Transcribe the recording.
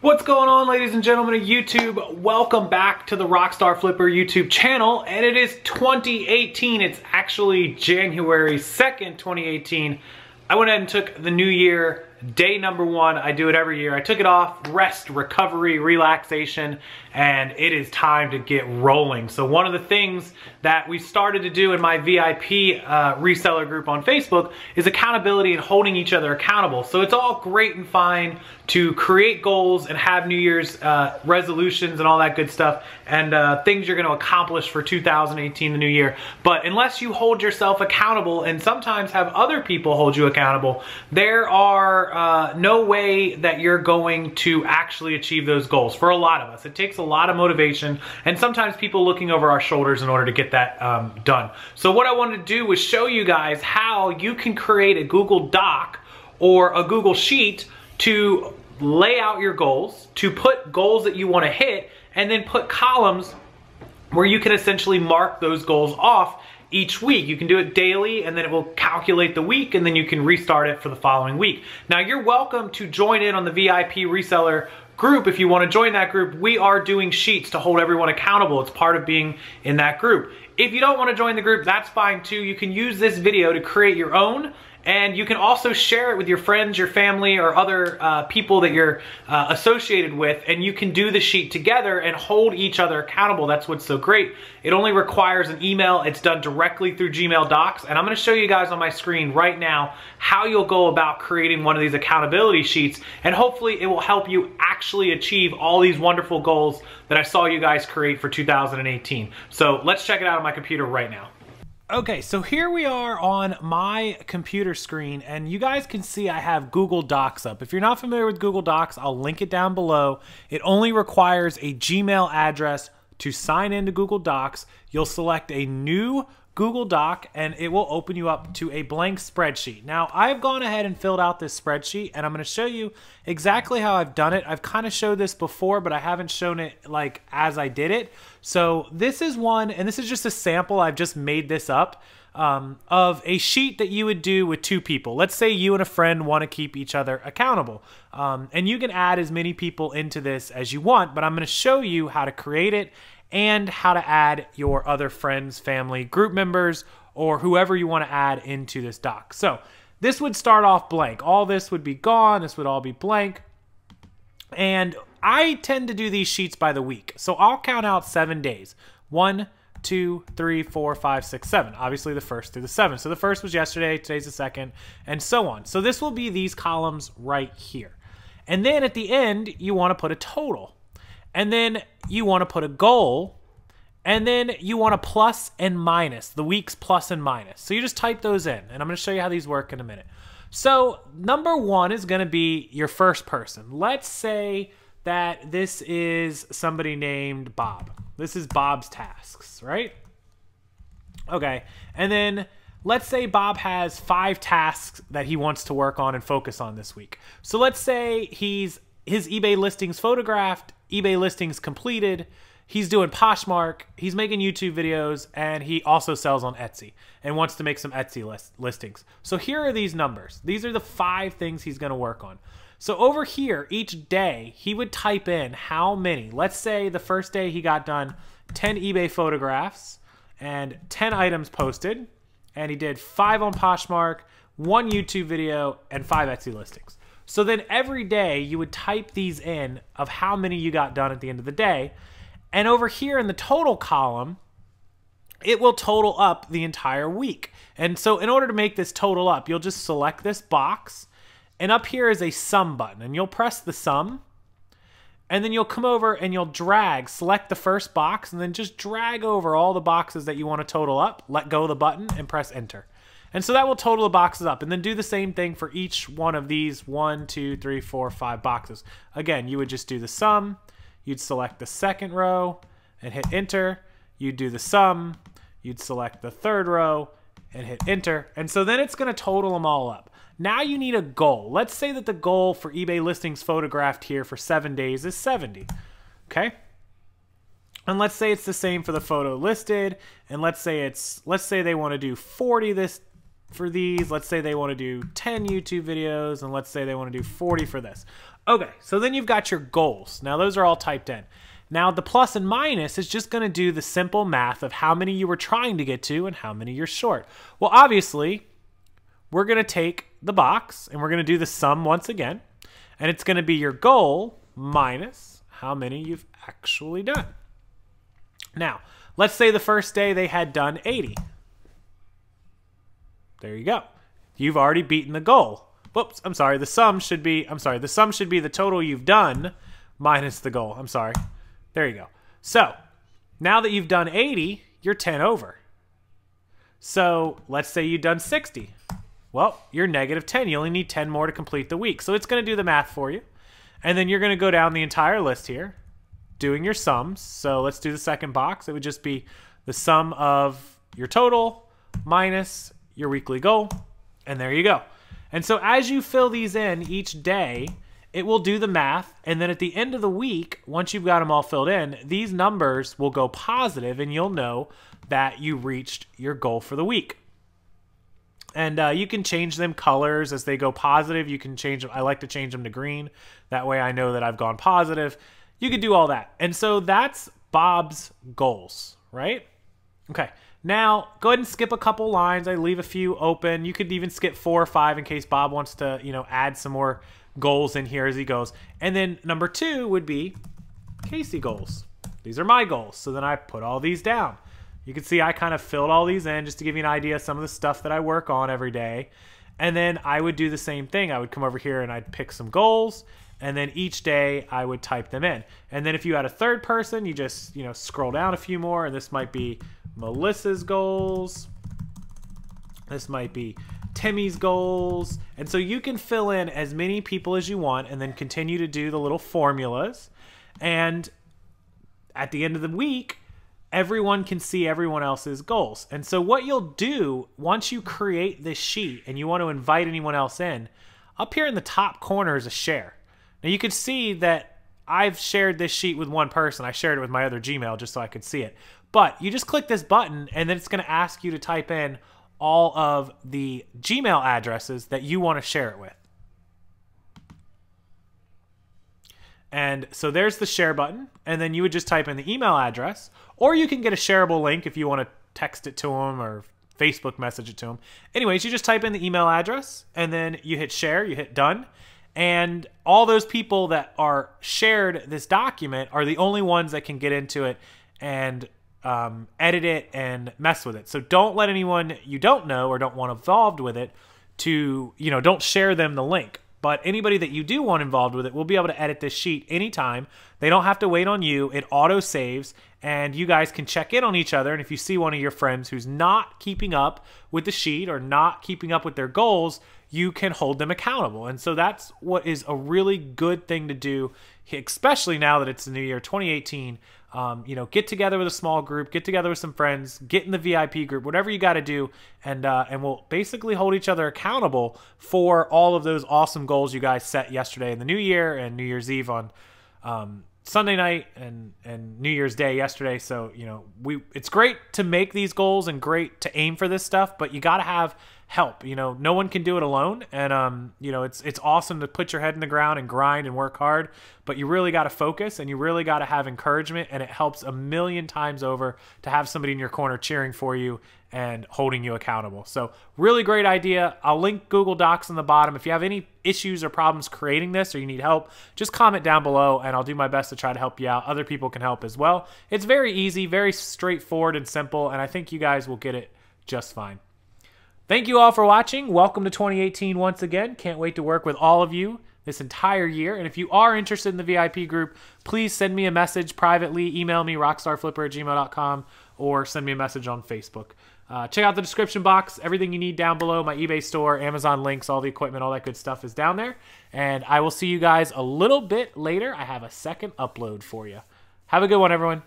What's going on, ladies and gentlemen of YouTube? Welcome back to the Rockstarflipper YouTube channel, and it is 2018. It's actually January 2nd, 2018. I went ahead and took the new year, day number one. I do it every year. I took it off, rest, recovery, relaxation, and it is time to get rolling. So one of the things that we started to do in my VIP reseller group on Facebook is accountability and holding each other accountable. So it's all great and fine to create goals and have New Year's resolutions and all that good stuff and things you're going to accomplish for 2018, the new year. But unless you hold yourself accountable and sometimes have other people hold you accountable, there are no way that you're going to actually achieve those goals. For a lot of us, it takes a lot of motivation and sometimes people looking over our shoulders in order to get that done. So what I wanted to do was show you guys how you can create a Google Doc or a Google Sheet to lay out your goals, to put goals that you want to hit, and then put columns where you can essentially mark those goals off each week. You can do it daily, and then it will calculate the week, and then you can restart it for the following week. Now, you're welcome to join in on the VIP reseller group. If you want to join that group, we are doing sheets to hold everyone accountable. It's part of being in that group. If you don't want to join the group, that's fine too. You can use this video to create your own, and you can also share it with your friends, your family, or other people that you're associated with, and you can do the sheet together and hold each other accountable. That's what's so great. It only requires an email. It's done directly through Gmail Docs, and I'm going to show you guys on my screen right now how you'll go about creating one of these accountability sheets, and hopefully it will help you actually achieve all these wonderful goals that I saw you guys create for 2018. So let's check it out on my computer right now. Okay, so here we are on my computer screen, and you guys can see I have Google Docs up. If you're not familiar with Google Docs, I'll link it down below. It only requires a Gmail address to sign into Google Docs. You'll select a new Google Doc, and it will open you up to a blank spreadsheet. Now, I've gone ahead and filled out this spreadsheet, and I'm going to show you exactly how I've done it. I've kind of showed this before, but I haven't shown it like as I did it. So this is one, and this is just a sample. I've just made this up of a sheet that you would do with two people. Let's say you and a friend want to keep each other accountable. And you can add as many people into this as you want, but I'm going to show you how to create it and how to add your other friends, family, group members, or whoever you want to add into this doc. So this would start off blank. All this would be gone. This would all be blank. And I tend to do these sheets by the week. So I'll count out 7 days. 1, 2, 3, 4, 5, 6, 7. Obviously the 1st through the 7th. So the 1st was yesterday, today's the 2nd, and so on. So this will be these columns right here. And then at the end, you want to put a total. And then you want to put a goal, and then you want a plus and minus, the week's plus and minus. So you just type those in, and I'm going to show you how these work in a minute. So number one is going to be your first person. Let's say that this is somebody named Bob. This is Bob's tasks, right? Okay, and then let's say Bob has 5 tasks that he wants to work on and focus on this week. So let's say his eBay listings photographed, eBay listings completed, he's doing Poshmark, he's making YouTube videos, and he also sells on Etsy and wants to make some Etsy listings. So here are these numbers. These are the 5 things he's going to work on. So over here, each day, he would type in how many. Let's say the first day he got done 10 eBay photographs and 10 items posted, and he did 5 on Poshmark, 1 YouTube video, and 5 Etsy listings. So then every day you would type these in of how many you got done at the end of the day. And over here in the total column, it will total up the entire week. And so in order to make this total up, you'll just select this box, and up here is a sum button, and you'll press the sum, and then you'll come over and you'll drag, select the first box, and then just drag over all the boxes that you want to total up, let go of the button, and press enter. And so that will total the boxes up, and then do the same thing for each one of these 1, 2, 3, 4, 5 boxes. Again, you would just do the sum, you'd select the second row and hit enter, you'd do the sum, you'd select the third row and hit enter, and so then it's going to total them all up. Now you need a goal. Let's say that the goal for eBay listings photographed here for 7 days is 70, okay? And let's say it's the same for the photo listed, and let's say they want to do 40 this for these. Let's say they want to do 10 YouTube videos, and let's say they want to do 40 for this. Okay, so then you've got your goals. Now those are all typed in. Now the plus and minus is just going to do the simple math of how many you were trying to get to and how many you're short. Well, obviously, we're going to take the box and we're going to do the sum once again. And it's going to be your goal minus how many you've actually done. Now, let's say the first day they had done 80. There you go. You've already beaten the goal. Whoops, I'm sorry. The sum should be the total you've done minus the goal. I'm sorry. There you go. So, now that you've done 80, you're 10 over. So, let's say you've done 60. Well, you're negative 10. You only need 10 more to complete the week. So, it's going to do the math for you. And then you're going to go down the entire list here, doing your sums. So, let's do the second box. It would just be the sum of your total minus your weekly goal. And there you go. And so, as you fill these in each day, it will do the math, and then at the end of the week, once you've got them all filled in, these numbers will go positive, and you'll know that you reached your goal for the week. And you can change them colors as they go positive. You can change them. I like to change them to green. That way I know that I've gone positive. You can do all that. And so that's Bob's goals, right? Okay. Now, go ahead and skip a couple lines. I leave a few open. You could even skip 4 or 5 in case Bob wants to, add some more goals in here as he goes. And then number 2 would be Casey goals. These are my goals. So then I put all these down. You can see I kind of filled all these in just to give you an idea of some of the stuff that I work on every day. And then I would do the same thing. I would come over here and I'd pick some goals, and then each day I would type them in. And then if you had a third person, you just, scroll down a few more, and this might be Melissa's goals. This might be Timmy's goals. And so you can fill in as many people as you want and then continue to do the little formulas. And at the end of the week, everyone can see everyone else's goals. And so what you'll do once you create this sheet and you want to invite anyone else in, up here in the top corner is a share. Now you can see that I've shared this sheet with one person. I shared it with my other Gmail just so I could see it. But you just click this button and then it's going to ask you to type in all of the Gmail addresses that you want to share it with. And so there's the share button, and then you would just type in the email address, or you can get a shareable link if you want to text it to them or Facebook message it to them. Anyways, you just type in the email address, and then you hit share, you hit done, and all those people that are shared this document are the only ones that can get into it and edit it and mess with it. So don't let anyone you don't know or don't want involved with it to, don't share them the link. But anybody that you do want involved with it will be able to edit this sheet anytime. They don't have to wait on you. It auto saves, and you guys can check in on each other. And if you see one of your friends who's not keeping up with the sheet or not keeping up with their goals, you can hold them accountable. And so that's what is a really good thing to do, especially now that it's the new year, 2018. Get together with a small group, get together with some friends, get in the VIP group, whatever you got to do, and we'll basically hold each other accountable for all of those awesome goals you guys set yesterday in the new year and New Year's Eve on Sunday night and New Year's Day yesterday. So, it's great to make these goals and great to aim for this stuff, but you got to have help. No one can do it alone. And, it's awesome to put your head in the ground and grind and work hard, but you really got to focus and you really got to have encouragement. And it helps a million times over to have somebody in your corner cheering for you and holding you accountable. So really great idea. I'll link Google Docs on the bottom. If you have any issues or problems creating this or you need help, just comment down below and I'll do my best to try to help you out. Other people can help as well. It's very easy, very straightforward and simple, and I think you guys will get it just fine. Thank you all for watching. Welcome to 2018 once again. Can't wait to work with all of you this entire year. And if you are interested in the VIP group, please send me a message privately. Email me, rockstarflipper@gmail.com, or send me a message on Facebook. Check out the description box. Everything you need down below. My eBay store, Amazon links, all the equipment, all that good stuff is down there. And I will see you guys a little bit later. I have a second upload for you. Have a good one, everyone.